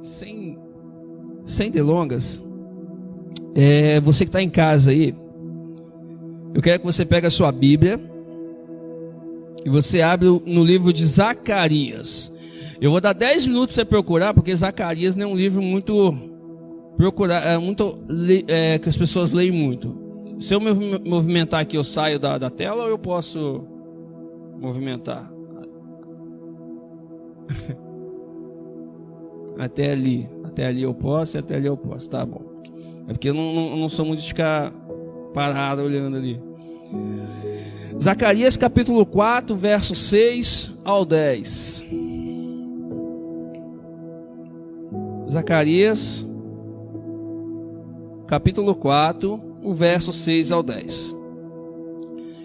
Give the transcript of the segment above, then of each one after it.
Sem delongas, você que está em casa aí, eu quero que você pegue a sua Bíblia e você abre no livro de Zacarias. Eu vou dar 10 minutos para você procurar, porque Zacarias não é um livro muito que as pessoas leem muito. Se eu me movimentar aqui, eu saio da tela, ou eu posso movimentar? Até ali eu posso, tá bom. É porque eu não sou muito de ficar parado olhando ali. Zacarias capítulo 4, verso 6 ao 10. Zacarias capítulo 4, o verso 6 ao 10.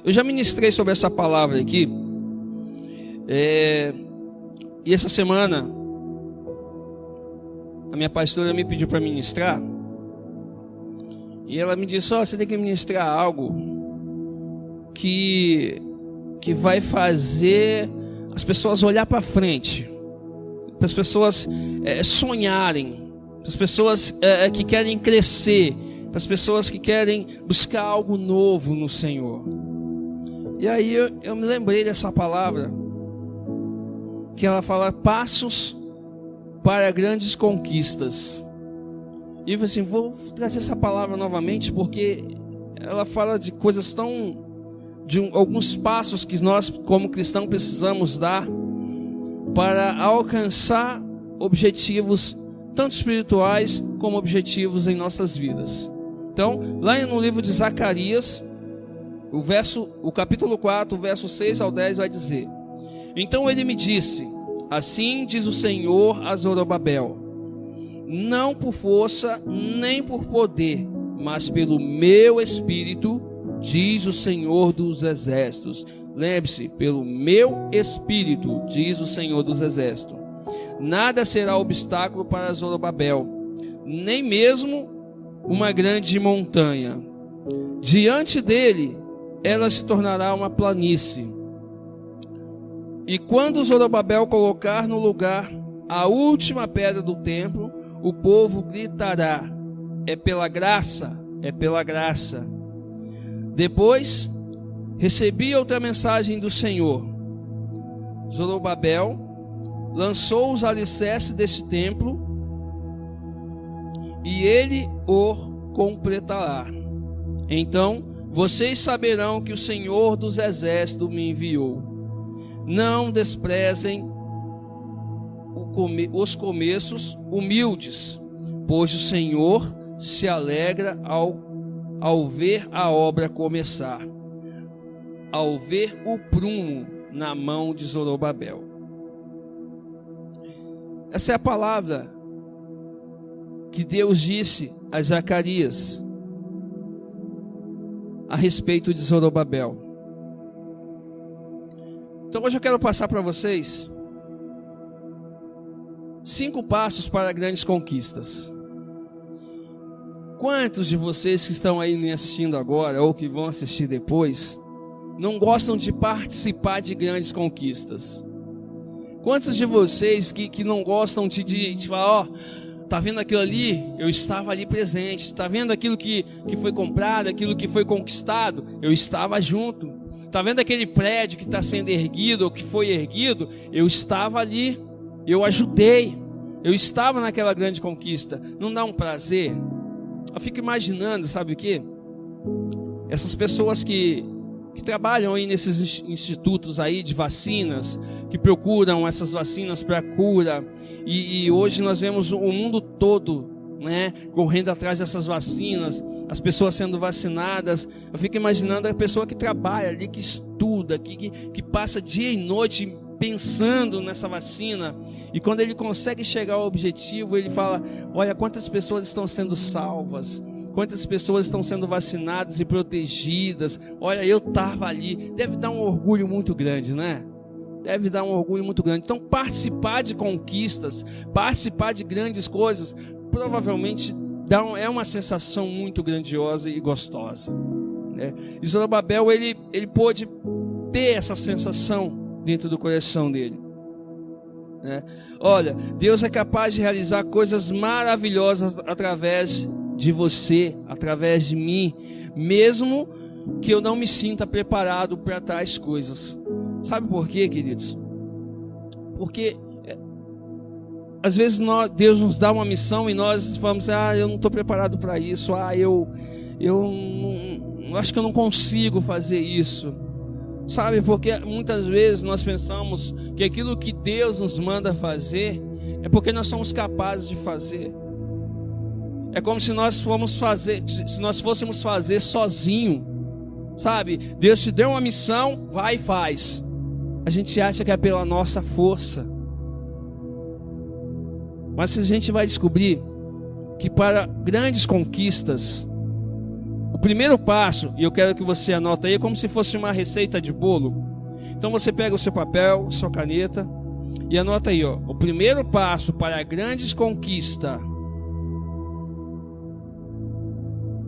Eu já ministrei sobre essa palavra aqui. E essa semana a minha pastora me pediu para ministrar. E ela me disse: você tem que ministrar algo que vai fazer as pessoas olhar para frente, para as pessoas sonharem, para as pessoas que querem crescer, para as pessoas que querem buscar algo novo no Senhor. E aí eu me lembrei dessa palavra, que ela fala passos para grandes conquistas. E eu falei assim, vou trazer essa palavra novamente, porque ela fala de coisas alguns passos que nós como cristãos precisamos dar para alcançar objetivos tanto espirituais como objetivos em nossas vidas. Então, lá no livro de Zacarias, o capítulo 4, o verso 6 ao 10 vai dizer: então ele me disse, assim diz o Senhor a Zorobabel, não por força nem por poder, mas pelo meu espírito, diz o Senhor dos exércitos. Lembre-se, pelo meu espírito, diz o Senhor dos exércitos. Nada será obstáculo para Zorobabel, nem mesmo uma grande montanha. Diante dele, ela se tornará uma planície. E quando Zorobabel colocar no lugar a última pedra do templo, o povo gritará: é pela graça, é pela graça. Depois recebi outra mensagem do Senhor. Zorobabel lançou os alicerces deste templo e ele o completará. Então vocês saberão que o Senhor dos exércitos me enviou. Não desprezem os começos humildes, pois o Senhor se alegra ao ver a obra começar, ao ver o prumo na mão de Zorobabel. Essa é a palavra que Deus disse a Zacarias a respeito de Zorobabel. Então hoje eu quero passar para vocês 5 passos para grandes conquistas. Quantos de vocês que estão aí me assistindo agora ou que vão assistir depois não gostam de participar de grandes conquistas? Quantos de vocês que não gostam de falar, tá vendo aquilo ali? Eu estava ali presente. Tá vendo aquilo que foi comprado, aquilo que foi conquistado? Eu estava junto. Tá vendo aquele prédio que está sendo erguido ou que foi erguido? Eu estava ali, eu ajudei, eu estava naquela grande conquista. Não dá um prazer? Eu fico imaginando, sabe o que? Essas pessoas que trabalham aí nesses institutos aí de vacinas, que procuram essas vacinas para cura, e hoje nós vemos o mundo todo, né, correndo atrás dessas vacinas, as pessoas sendo vacinadas. Eu fico imaginando a pessoa que trabalha ali, que estuda, que passa dia e noite pensando nessa vacina, e quando ele consegue chegar ao objetivo, ele fala: olha quantas pessoas estão sendo salvas, quantas pessoas estão sendo vacinadas e protegidas, olha, eu estava ali. Deve dar um orgulho muito grande, né? Deve dar um orgulho muito grande. Então participar de conquistas, participar de grandes coisas, provavelmente é uma sensação muito grandiosa e gostosa, né? E Zorobabel, ele pôde ter essa sensação dentro do coração dele. né? Olha, Deus é capaz de realizar coisas maravilhosas através de você, através de mim, mesmo que eu não me sinta preparado para tais coisas. Sabe por quê, queridos? Porque às vezes Deus nos dá uma missão e nós falamos: eu não estou preparado para isso, eu acho que eu não consigo fazer isso. Sabe, porque muitas vezes nós pensamos que aquilo que Deus nos manda fazer é porque nós somos capazes de fazer. É como se nós fôssemos fazer sozinho. Sabe, Deus te deu uma missão, vai e faz. A gente acha que é pela nossa força. Mas a gente vai descobrir que para grandes conquistas, o primeiro passo, e eu quero que você anote aí, é como se fosse uma receita de bolo. Então você pega o seu papel, sua caneta e anota aí, o primeiro passo para grandes conquistas.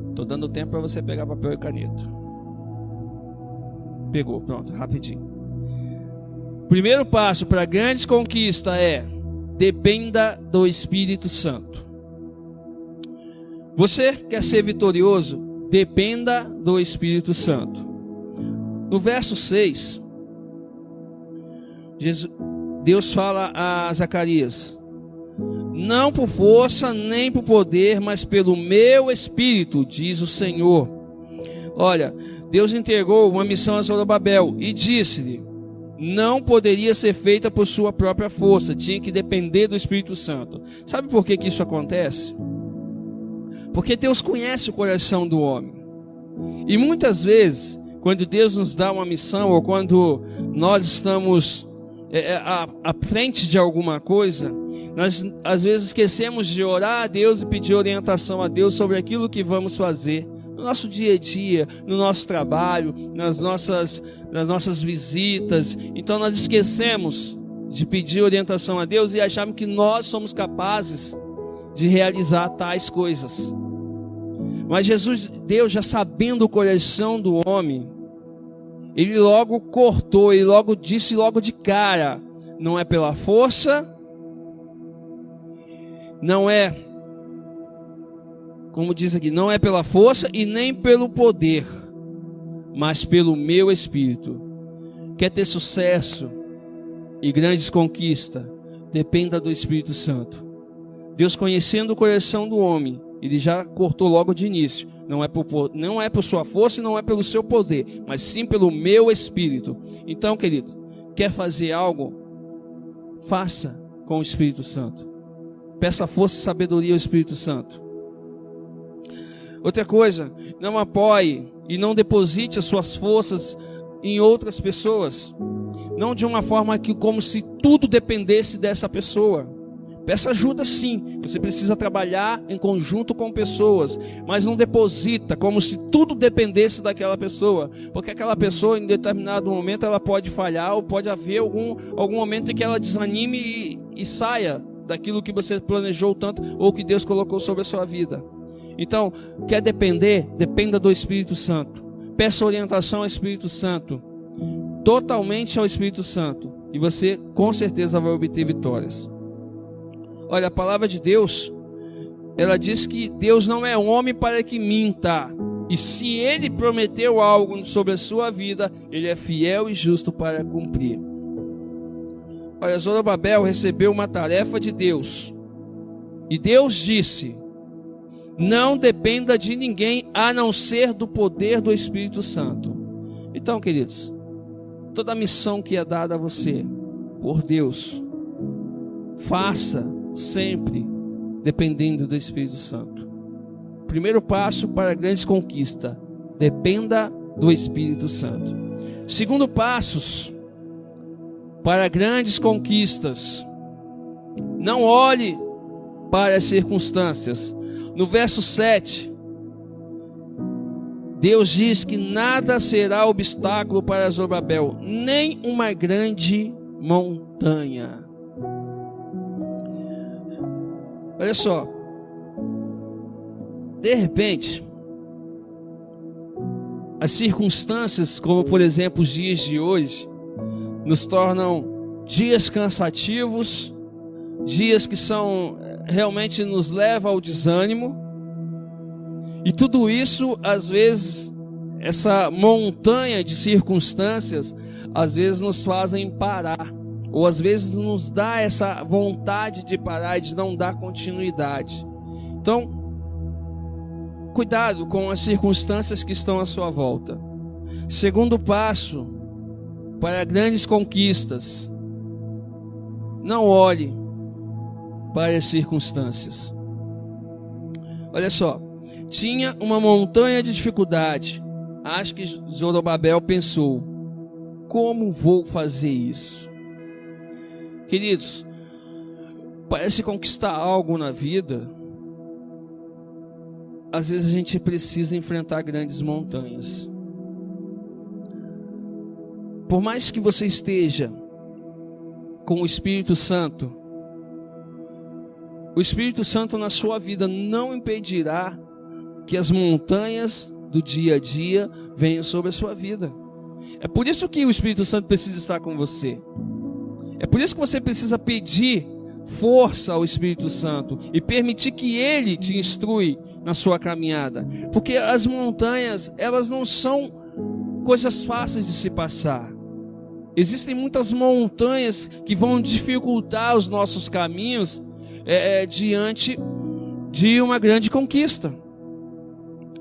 Estou dando tempo para você pegar papel e caneta. Pegou, pronto, rapidinho. Primeiro passo para grandes conquistas é: dependa do Espírito Santo. Você quer ser vitorioso? Dependa do Espírito Santo. No verso 6, Deus fala a Zacarias: não por força nem por poder, mas pelo meu Espírito, diz o Senhor. Olha, Deus entregou uma missão a Zorobabel e disse-lhe: não poderia ser feita por sua própria força, tinha que depender do Espírito Santo. Sabe por que isso acontece? Porque Deus conhece o coração do homem. E muitas vezes, quando Deus nos dá uma missão, ou quando nós estamos à frente de alguma coisa, nós às vezes esquecemos de orar a Deus e pedir orientação a Deus sobre aquilo que vamos fazer no nosso dia a dia, no nosso trabalho, nas nossas visitas. Então nós esquecemos de pedir orientação a Deus e achamos que nós somos capazes de realizar tais coisas. Mas Deus, já sabendo o coração do homem, Ele logo cortou, Ele logo disse logo de cara: não é pela força, não é, como diz aqui, não é pela força e nem pelo poder, mas pelo meu Espírito. Quer ter sucesso e grandes conquistas? Dependa do Espírito Santo. Deus, conhecendo o coração do homem, Ele já cortou logo de início: não é por sua força e não é pelo seu poder, mas sim pelo meu Espírito. Então, querido, quer fazer algo? Faça com o Espírito Santo. Peça força e sabedoria ao Espírito Santo. Outra coisa, não apoie e não deposite as suas forças em outras pessoas. Não de uma forma como se tudo dependesse dessa pessoa. Peça ajuda sim, você precisa trabalhar em conjunto com pessoas, mas não deposita como se tudo dependesse daquela pessoa, porque aquela pessoa em determinado momento ela pode falhar, ou pode haver algum momento em que ela desanime e saia daquilo que você planejou tanto, ou que Deus colocou sobre a sua vida. Então, quer depender? Dependa do Espírito Santo. Peça orientação ao Espírito Santo, totalmente ao Espírito Santo, e você com certeza vai obter vitórias. Olha, a palavra de Deus, ela diz que Deus não é homem para que minta. E se Ele prometeu algo sobre a sua vida, Ele é fiel e justo para cumprir. Olha, Zorobabel recebeu uma tarefa de Deus. E Deus disse: não dependa de ninguém a não ser do poder do Espírito Santo. Então, queridos, toda a missão que é dada a você por Deus, faça sempre dependendo do Espírito Santo. Primeiro passo para grandes conquistas: dependa do Espírito Santo. Segundo passo para grandes conquistas: não olhe para as circunstâncias. No verso 7, Deus diz que nada será obstáculo para Zorobabel, nem uma grande montanha. Olha só, de repente, as circunstâncias, como por exemplo os dias de hoje, nos tornam dias cansativos, dias que realmente nos levam ao desânimo. E tudo isso, às vezes, essa montanha de circunstâncias, às vezes nos fazem parar, ou às vezes nos dá essa vontade de parar e de não dar continuidade. Então, cuidado com as circunstâncias que estão à sua volta. Segundo passo para grandes conquistas: não olhe para as circunstâncias. Olha só, tinha uma montanha de dificuldade. Acho que Zorobabel pensou: como vou fazer isso? Queridos, para se conquistar algo na vida, às vezes a gente precisa enfrentar grandes montanhas. Por mais que você esteja com o Espírito Santo, o Espírito Santo na sua vida não impedirá que as montanhas do dia a dia venham sobre a sua vida. É por isso que o Espírito Santo precisa estar com você. É por isso que você precisa pedir força ao Espírito Santo e permitir que Ele te instrui na sua caminhada. Porque as montanhas, elas não são coisas fáceis de se passar. Existem muitas montanhas que vão dificultar os nossos caminhos diante de uma grande conquista.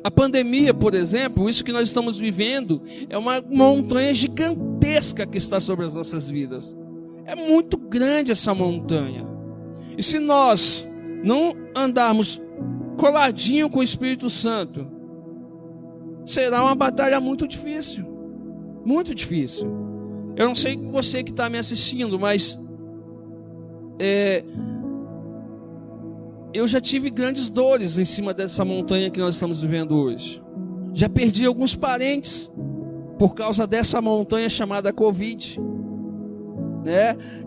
A pandemia, por exemplo, isso que nós estamos vivendo, é uma montanha gigantesca que está sobre as nossas vidas. É muito grande essa montanha. E se nós não andarmos coladinho com o Espírito Santo, será uma batalha muito difícil. Muito difícil. Eu não sei você que está me assistindo, mas eu já tive grandes dores em cima dessa montanha que nós estamos vivendo hoje. Já perdi alguns parentes por causa dessa montanha chamada Covid.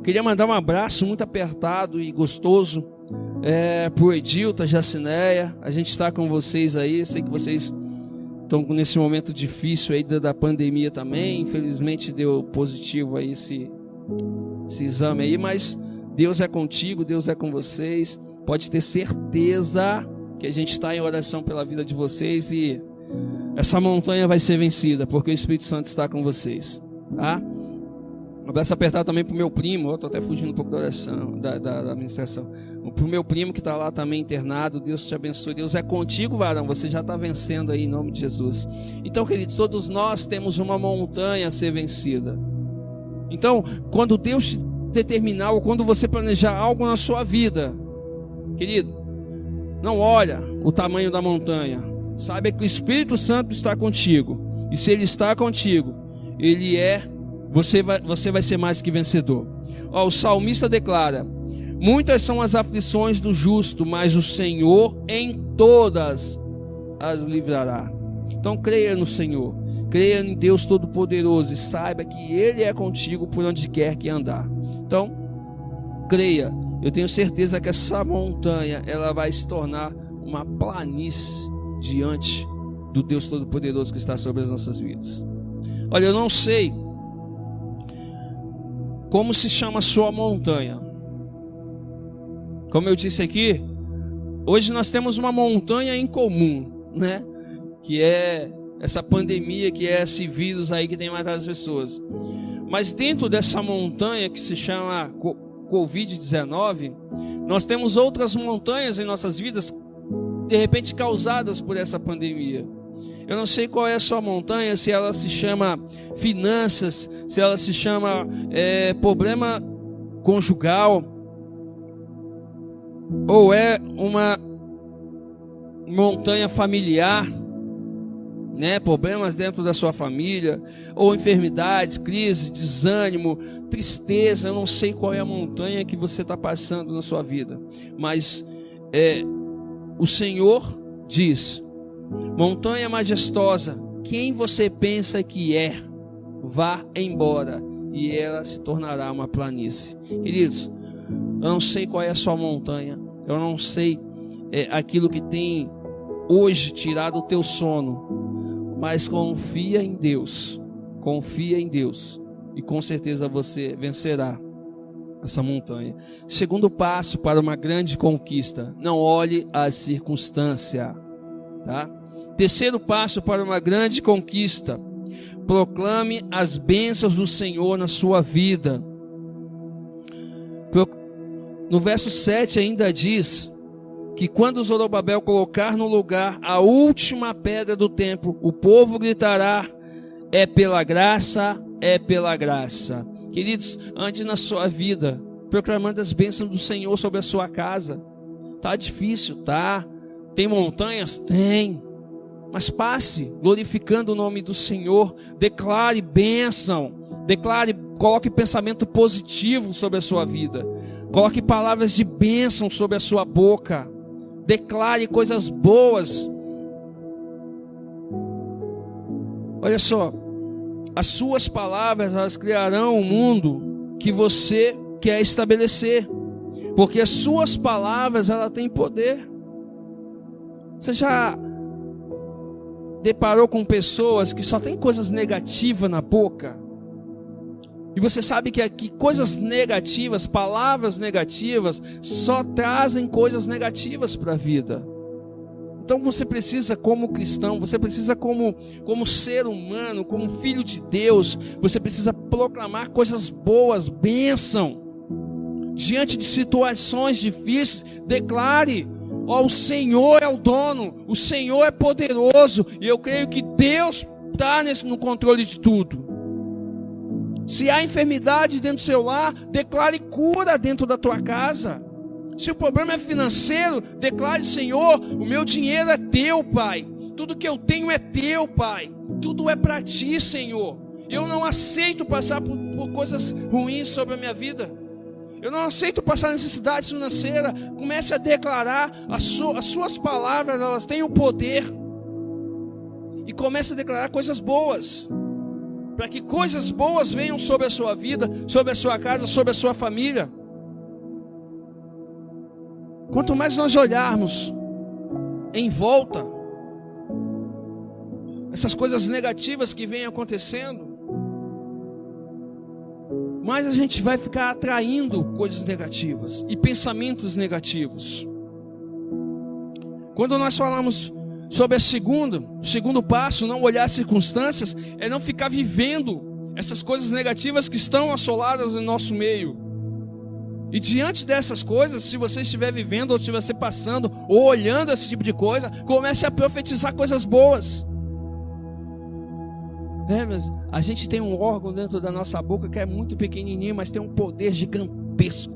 Queria mandar um abraço muito apertado e gostoso pro Edilta, Jacineia. A gente está com vocês aí. Sei que vocês estão nesse momento difícil aí da pandemia também. Infelizmente deu positivo aí esse exame aí, mas Deus é contigo, Deus é com vocês. Pode ter certeza que a gente está em oração pela vida de vocês e essa montanha vai ser vencida, porque o Espírito Santo está com vocês, tá? Um abraço apertado também pro meu primo. Eu tô até fugindo um pouco da oração, da administração. Pro meu primo que está lá também internado. Deus te abençoe. Deus é contigo, varão. Você já está vencendo aí em nome de Jesus. Então, queridos, todos nós temos uma montanha a ser vencida. Então, quando Deus te determinar, ou quando você planejar algo na sua vida, querido, não olha o tamanho da montanha. Saiba que o Espírito Santo está contigo. E se Ele está contigo, você vai ser mais que vencedor. O salmista declara: muitas são as aflições do justo, mas o Senhor em todas as livrará. Então creia no Senhor, creia em Deus Todo-Poderoso e saiba que Ele é contigo por onde quer que andar. Então creia. Eu tenho certeza que essa montanha ela vai se tornar uma planície diante do Deus Todo-Poderoso que está sobre as nossas vidas. Olha, eu não sei como se chama a sua montanha. Como eu disse aqui, hoje nós temos uma montanha em comum, né? Que é essa pandemia, que é esse vírus aí que tem matado as pessoas. Mas dentro dessa montanha que se chama Covid-19, nós temos outras montanhas em nossas vidas, de repente causadas por essa pandemia. Eu não sei qual é a sua montanha, se ela se chama finanças, se ela se chama problema conjugal, ou é uma montanha familiar, né? Problemas dentro da sua família, ou enfermidades, crise, desânimo, tristeza. Eu não sei qual é a montanha que você está passando na sua vida, mas o Senhor diz: montanha majestosa, quem você pensa que é, vá embora e ela se tornará uma planície. Queridos, eu não sei qual é a sua montanha, eu não sei aquilo que tem hoje tirado o teu sono, mas confia em Deus e com certeza você vencerá essa montanha. Segundo passo para uma grande conquista: não olhe as circunstâncias, tá? Terceiro passo para uma grande conquista: proclame as bênçãos do Senhor na sua vida. No verso 7 ainda diz que quando Zorobabel colocar no lugar a última pedra do templo, o povo gritará: é pela graça, é pela graça. Queridos, ande na sua vida proclamando as bênçãos do Senhor sobre a sua casa. Tá difícil, tá? Tem montanhas? Tem. Mas passe glorificando o nome do Senhor. Declare bênção. Coloque pensamento positivo sobre a sua vida. Coloque palavras de bênção sobre a sua boca. Declare coisas boas. Olha só, as suas palavras, elas criarão um mundo que você quer estabelecer, porque as suas palavras, elas têm poder. Você já deparou com pessoas que só têm coisas negativas na boca? E você sabe que aqui coisas negativas, palavras negativas, só trazem coisas negativas para a vida. Então você precisa, como cristão, você precisa como ser humano, como filho de Deus, você precisa proclamar coisas boas, bênção. Diante de situações difíceis, declare: ó, o Senhor é o dono, o Senhor é poderoso, e eu creio que Deus está no controle de tudo. Se há enfermidade dentro do seu lar, declare cura dentro da tua casa. Se o problema é financeiro, declare: Senhor, o meu dinheiro é teu, Pai. Tudo que eu tenho é teu, Pai. Tudo é para ti, Senhor. Eu não aceito passar por coisas ruins sobre a minha vida. Eu não aceito passar necessidade financeira. Comece a declarar, as suas palavras, elas têm o poder. E comece a declarar coisas boas, para que coisas boas venham sobre a sua vida, sobre a sua casa, sobre a sua família. Quanto mais nós olharmos em volta essas coisas negativas que vêm acontecendo, mais a gente vai ficar atraindo coisas negativas e pensamentos negativos. Quando nós falamos sobre o segundo passo, não olhar as circunstâncias, é não ficar vivendo essas coisas negativas que estão assoladas no nosso meio. E diante dessas coisas, se você estiver vivendo, ou estiver se passando, ou olhando esse tipo de coisa, comece a profetizar coisas boas. Mas a gente tem um órgão dentro da nossa boca que é muito pequenininho, mas tem um poder gigantesco.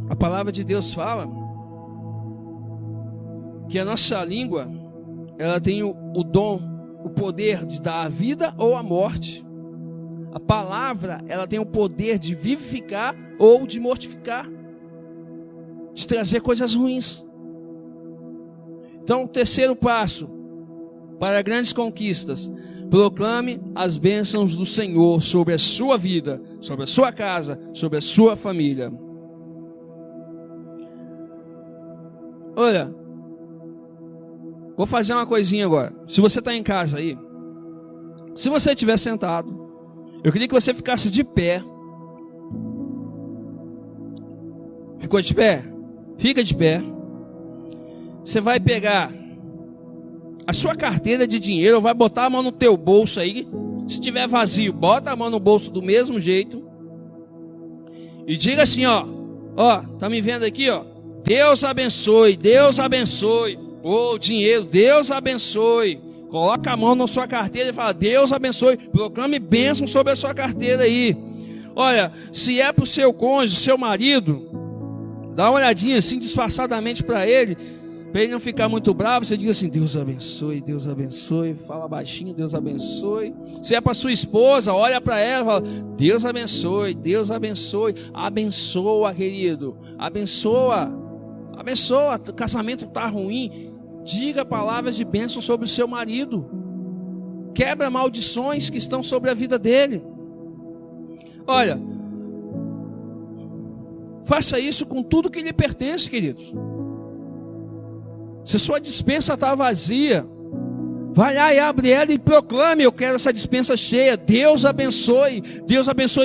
A palavra de Deus fala que a nossa língua, ela tem o dom, o poder de dar a vida ou a morte. A palavra, ela tem o poder de vivificar ou de mortificar, de trazer coisas ruins. Então, o terceiro passo para grandes conquistas: proclame as bênçãos do Senhor sobre a sua vida, sobre a sua casa, sobre a sua família. Olha, vou fazer uma coisinha agora. Se você está em casa aí, se você estiver sentado, eu queria que você ficasse de pé. Ficou de pé? Fica de pé. Você vai pegar a sua carteira de dinheiro, vai botar a mão no teu bolso aí. Se tiver vazio, bota a mão no bolso do mesmo jeito. E diga assim, ó, tá me vendo aqui, ó? Deus abençoe, Deus abençoe. Ô, dinheiro, Deus abençoe. Coloca a mão na sua carteira e fala: Deus abençoe. Proclame bênção sobre a sua carteira aí. Olha, se é para o seu cônjuge, seu marido, dá uma olhadinha assim disfarçadamente para ele não ficar muito bravo. Você diz assim: Deus abençoe, Deus abençoe. Fala baixinho: Deus abençoe. Se é para sua esposa, olha para ela e fala: Deus abençoe, Deus abençoe. Abençoa, querido, abençoa. Abençoa. O casamento está ruim, diga palavras de bênção sobre o seu marido. Quebra maldições que estão sobre a vida dele. Olha, faça isso com tudo que lhe pertence, queridos. Se sua despensa está vazia, Vai lá e abre ela e proclame: eu quero essa despensa cheia. Deus abençoe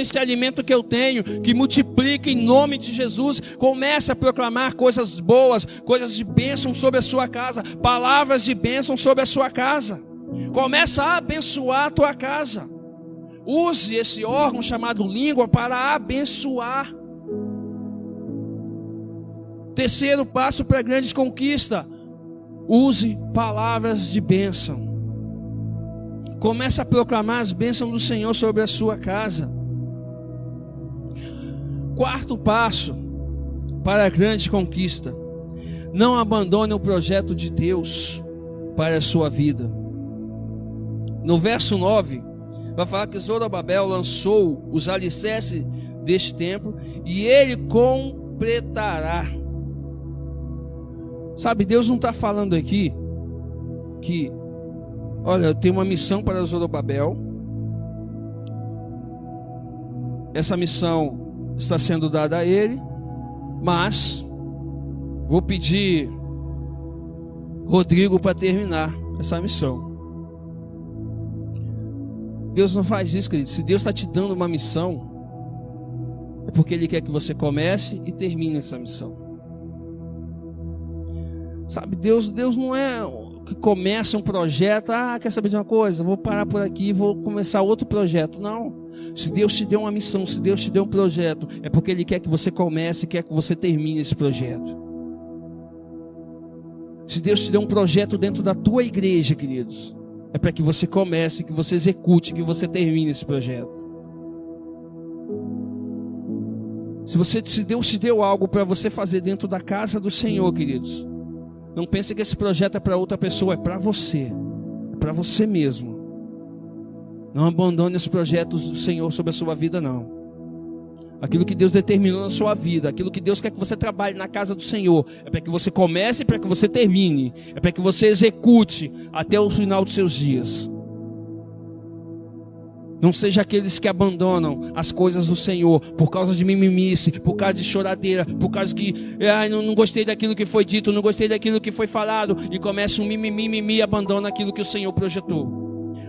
esse alimento que eu tenho, que multiplique em nome de Jesus. Comece a proclamar coisas boas, coisas de bênção sobre a sua casa, palavras de bênção sobre a sua casa. Começa a abençoar a tua casa. Use esse órgão chamado língua para abençoar. Terceiro passo para grandes conquistas: use palavras de bênção. Comece a proclamar as bênçãos do Senhor sobre a sua casa. Quarto passo para a grande conquista: não abandone o projeto de Deus para a sua vida. No verso 9, vai falar que Zorobabel lançou os alicerces deste templo e ele completará. Sabe, Deus não está falando aqui que, olha, eu tenho uma missão para Zorobabel. Essa missão está sendo dada a ele, mas vou pedir Rodrigo para terminar essa missão. Deus não faz isso, querido. Se Deus está te dando uma missão, é porque Ele quer que você comece e termine essa missão. Sabe, Deus não é que começa um projeto, quer saber de uma coisa? Vou parar por aqui e vou começar outro projeto. Não. Se Deus te deu uma missão, se Deus te deu um projeto, é porque Ele quer que você comece e quer que você termine esse projeto. Se Deus te deu um projeto dentro da tua igreja, queridos, é para que você comece, que você execute, que você termine esse projeto. Se Deus te deu algo para você fazer dentro da casa do Senhor, queridos, não pense que esse projeto é para outra pessoa, é para você. É para você mesmo. Não abandone os projetos do Senhor sobre a sua vida, não. Aquilo que Deus determinou na sua vida, aquilo que Deus quer que você trabalhe na casa do Senhor, é para que você comece e para que você termine. É para que você execute até o final dos seus dias. Não seja aqueles que abandonam as coisas do Senhor por causa de mimimice, por causa de choradeira, por causa que não gostei daquilo que foi dito, não gostei daquilo que foi falado, e começa um mimimi e abandona aquilo que o Senhor projetou.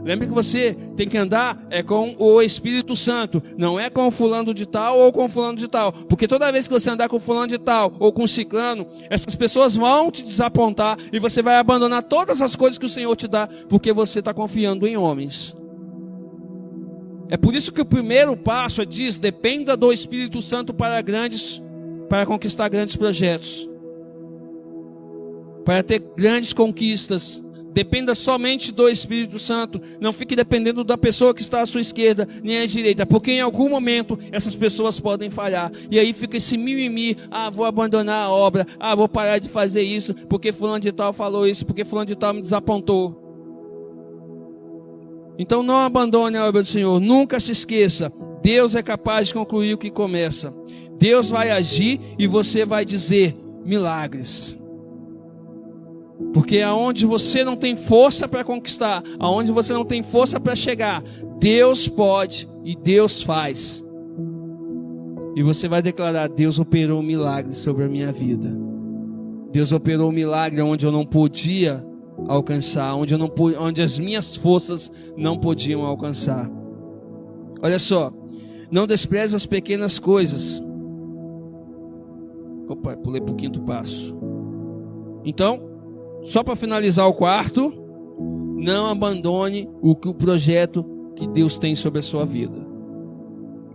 Lembre que você tem que andar com o Espírito Santo, não é com o fulano de tal ou com o fulano de tal, porque toda vez que você andar com o fulano de tal ou com o ciclano, essas pessoas vão te desapontar e você vai abandonar todas as coisas que o Senhor te dá, porque você está confiando em homens. É por isso que o primeiro passo diz: dependa do Espírito Santo para conquistar grandes projetos, para ter grandes conquistas. Dependa somente do Espírito Santo. Não fique dependendo da pessoa que está à sua esquerda nem à direita, porque em algum momento essas pessoas podem falhar. E aí fica esse mimimi: vou abandonar a obra, vou parar de fazer isso, porque fulano de tal falou isso, porque fulano de tal me desapontou. Então não abandone a obra do Senhor. Nunca se esqueça: Deus é capaz de concluir o que começa. Deus vai agir e você vai dizer milagres. Porque aonde você não tem força para conquistar, aonde você não tem força para chegar, Deus pode e Deus faz. E você vai declarar: Deus operou um milagre sobre a minha vida. Deus operou um milagre onde eu não podia alcançar, onde as minhas forças não podiam alcançar. Olha só, não despreze as pequenas coisas. Opa, pulei para o quinto passo. Então, só para finalizar o quarto: não abandone o projeto que Deus tem sobre a sua vida.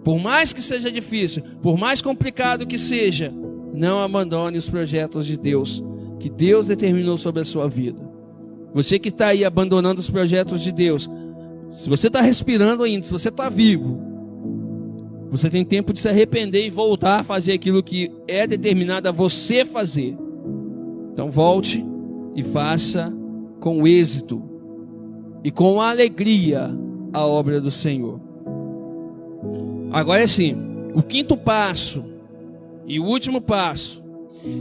Por mais que seja difícil, por mais complicado que seja, não abandone os projetos de Deus, que Deus determinou sobre a sua vida. Você que está aí abandonando os projetos de Deus, se você está respirando ainda, se você está vivo, você tem tempo de se arrepender e voltar a fazer aquilo que é determinado a você fazer. Então volte e faça com êxito e com alegria a obra do Senhor. Agora é assim, o quinto passo e o último passo: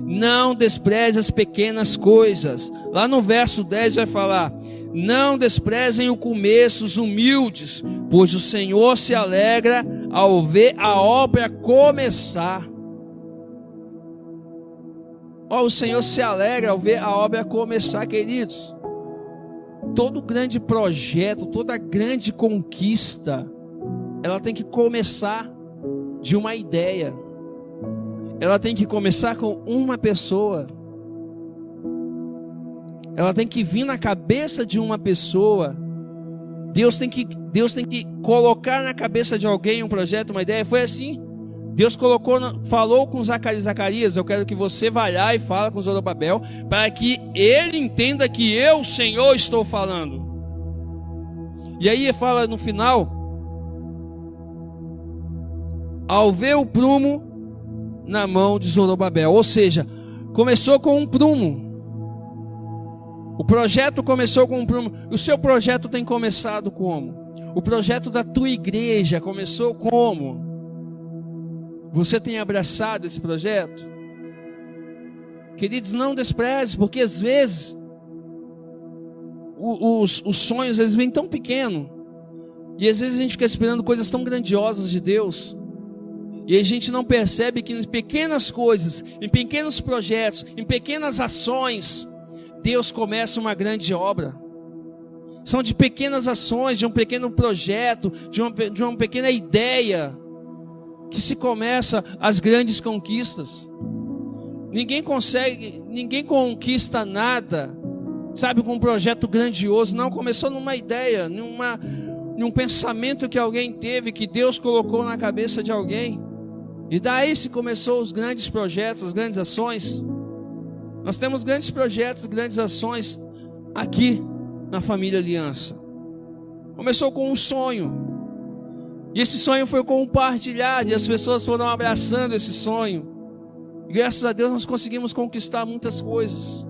não despreze as pequenas coisas. Lá no verso 10 vai falar: não desprezem o começo, os humildes, pois o Senhor se alegra ao ver a obra começar. O Senhor se alegra ao ver a obra começar, queridos. todo grande projeto, toda grande conquista, ela tem que começar de uma ideia. Ela tem que começar com uma pessoa. Ela tem que vir na cabeça de uma pessoa. Deus tem que colocar na cabeça de alguém um projeto, uma ideia. Foi assim. Deus falou com Zacarias: eu quero que você vá lá e fale com Zorobabel, para que ele entenda que eu, Senhor, estou falando. E aí ele fala no final: ao ver o prumo na mão de Zorobabel. Ou seja, começou com um prumo. O projeto começou com um prumo. O seu projeto tem começado como? O projeto da tua igreja começou como? Você tem abraçado esse projeto? Queridos, não despreze, porque às vezes os sonhos, eles vêm tão pequeno, e às vezes a gente fica esperando coisas tão grandiosas de Deus, e a gente não percebe que em pequenas coisas, em pequenos projetos, em pequenas ações, Deus começa uma grande obra. São de pequenas ações, de um pequeno projeto, de uma pequena ideia, que se começa as grandes conquistas. Ninguém conquista nada, sabe, com um projeto grandioso. Não, começou numa ideia, num pensamento que alguém teve, que Deus colocou na cabeça de alguém. E daí se começou os grandes projetos, as grandes ações. Nós temos grandes projetos, grandes ações aqui na família Aliança. Começou com um sonho, e esse sonho foi compartilhado, e as pessoas foram abraçando esse sonho, e graças a Deus nós conseguimos conquistar muitas coisas.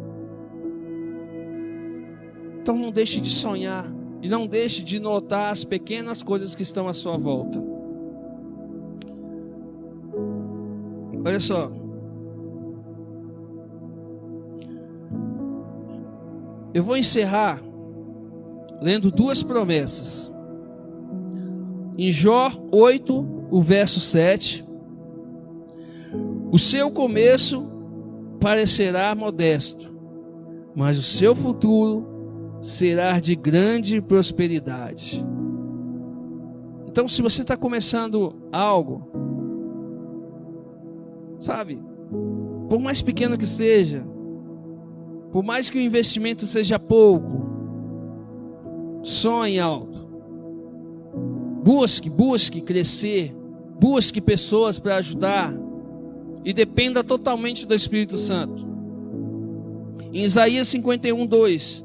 Então não deixe de sonhar, e não deixe de notar as pequenas coisas que estão à sua volta. Olha só, eu vou encerrar lendo duas promessas. Em Jó 8, o verso 7. O seu começo parecerá modesto, mas o seu futuro será de grande prosperidade. Então, se você está começando algo, sabe, por mais pequeno que seja, por mais que o investimento seja pouco, sonhe alto. Busque crescer. Busque pessoas para ajudar. E dependa totalmente do Espírito Santo. Em Isaías 51:2,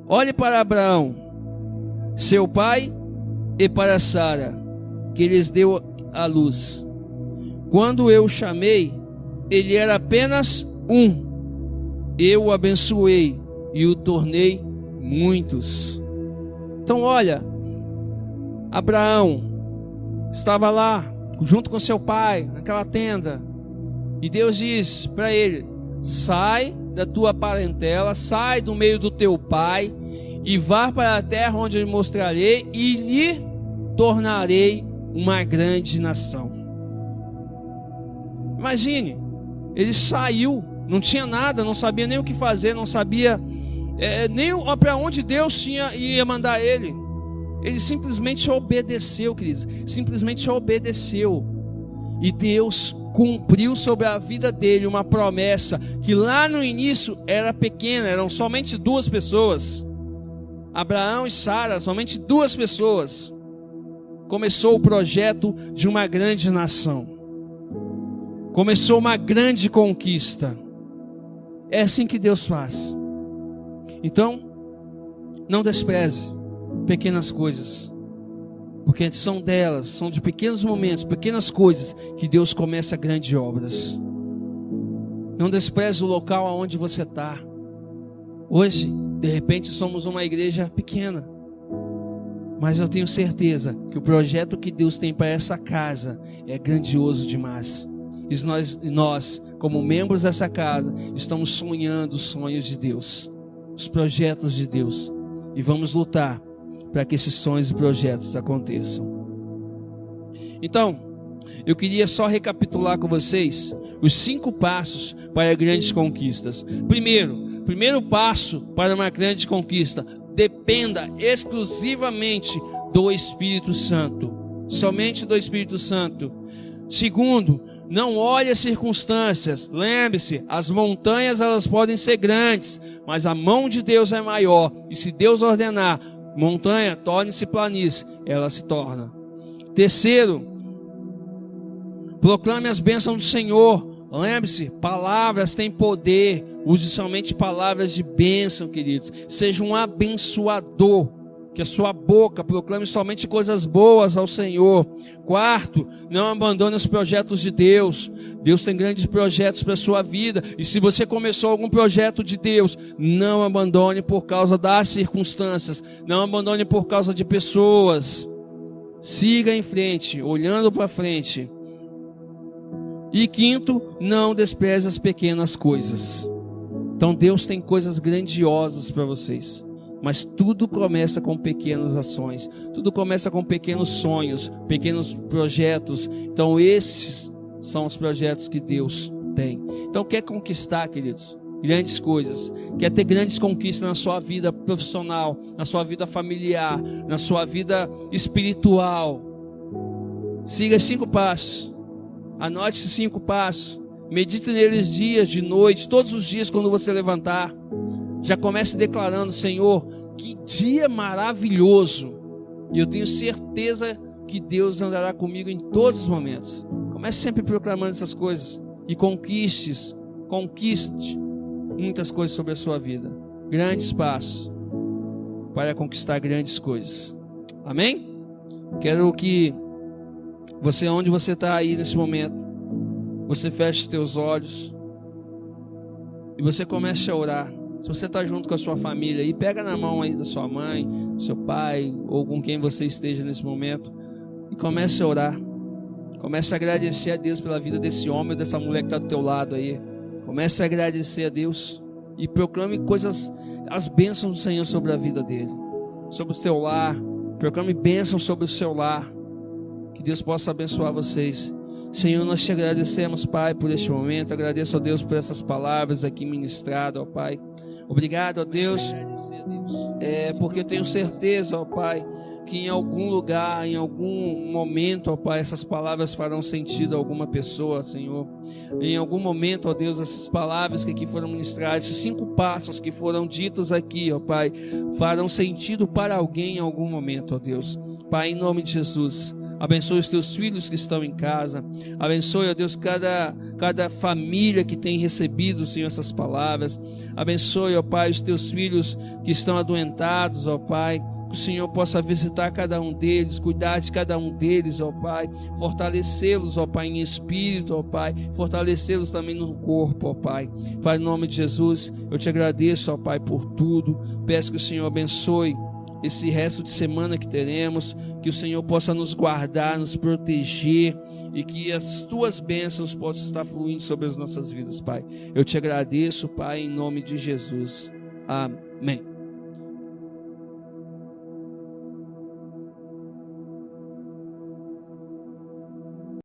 olhe para Abraão, seu pai, e para Sara, que lhes deu a luz. Quando eu o chamei, ele era apenas um. Eu o abençoei e o tornei muitos. Então olha, Abraão estava lá junto com seu pai naquela tenda, e Deus diz para ele: sai da tua parentela, sai do meio do teu pai e vá para a terra onde eu lhe mostrarei e lhe tornarei uma grande nação. Imagine, ele saiu, não tinha nada, não sabia nem o que fazer, não sabia nem para onde Deus ia mandar ele. Ele simplesmente obedeceu, queridos, simplesmente obedeceu. E Deus cumpriu sobre a vida dele uma promessa que lá no início era pequena, eram somente 2 pessoas, Abraão e Sara, somente 2 pessoas. Começou o projeto de uma grande nação, começou uma grande conquista. É assim que Deus faz. Então, não despreze pequenas coisas, porque são delas, são de pequenos momentos, pequenas coisas, que Deus começa grandes obras. Não despreze o local aonde você está. Hoje, de repente, somos uma igreja pequena, mas eu tenho certeza que o projeto que Deus tem para essa casa é grandioso demais. E nós, como membros dessa casa, estamos sonhando os sonhos de Deus, os projetos de Deus, e vamos lutar para que esses sonhos e projetos aconteçam. Então, eu queria só recapitular com vocês os 5 passos para grandes conquistas. Primeiro passo para uma grande conquista: dependa exclusivamente do Espírito Santo, somente do Espírito Santo. Segundo, não olhe as circunstâncias. Lembre-se, as montanhas elas podem ser grandes, mas a mão de Deus é maior. E se Deus ordenar, montanha, torne-se planície, ela se torna. Terceiro, proclame as bênçãos do Senhor. Lembre-se, palavras têm poder. Use somente palavras de bênção, queridos. Seja um abençoador. Que a sua boca proclame somente coisas boas ao Senhor. Quarto, não abandone os projetos de Deus. Deus tem grandes projetos para a sua vida. E se você começou algum projeto de Deus, não abandone por causa das circunstâncias. Não abandone por causa de pessoas. Siga em frente, olhando para frente. E quinto, não despreze as pequenas coisas. Então Deus tem coisas grandiosas para vocês. Mas tudo começa com pequenas ações. Tudo começa com pequenos sonhos, pequenos projetos. Então esses são os projetos que Deus tem. Então quer conquistar, queridos, grandes coisas. Quer ter grandes conquistas na sua vida profissional, na sua vida familiar, na sua vida espiritual. Siga 5 passos. Anote esses 5 passos. Medite neles dias, de noite, todos os dias quando você levantar. Já comece declarando: Senhor, que dia maravilhoso. E eu tenho certeza que Deus andará comigo em todos os momentos. Comece sempre proclamando essas coisas. E conquiste muitas coisas sobre a sua vida. Grandes passos para conquistar grandes coisas. Amém? Quero que você, onde você está aí nesse momento, você feche os teus olhos e você comece a orar. Se você está junto com a sua família aí, pega na mão aí da sua mãe, do seu pai, ou com quem você esteja nesse momento, e comece a orar. Comece a agradecer a Deus pela vida desse homem ou dessa mulher que está do teu lado aí. Comece a agradecer a Deus e proclame as bênçãos do Senhor sobre a vida dele, sobre o teu lar. Proclame bênçãos sobre o seu lar. Que Deus possa abençoar vocês. Senhor, nós te agradecemos, Pai, por este momento. Agradeço a Deus por essas palavras aqui ministradas, ó Pai. Obrigado, ó Deus, porque eu tenho certeza, ó Pai, que em algum lugar, em algum momento, ó Pai, essas palavras farão sentido a alguma pessoa, Senhor. Em algum momento, ó Deus, essas palavras que aqui foram ministradas, esses 5 passos que foram ditos aqui, ó Pai, farão sentido para alguém em algum momento, ó Deus. Pai, em nome de Jesus, abençoe os teus filhos que estão em casa. Abençoe, ó Deus, cada família que tem recebido, Senhor, essas palavras. Abençoe, ó Pai, os teus filhos que estão adoentados, ó Pai. Que o Senhor possa visitar cada um deles, cuidar de cada um deles, ó Pai. Fortalecê-los, ó Pai, em espírito, ó Pai. Fortalecê-los também no corpo, ó Pai. Pai, em nome de Jesus, eu te agradeço, ó Pai, por tudo. Peço que o Senhor abençoe esse resto de semana que teremos, que o Senhor possa nos guardar, nos proteger e que as tuas bênçãos possam estar fluindo sobre as nossas vidas, Pai. Eu te agradeço, Pai, em nome de Jesus. Amém.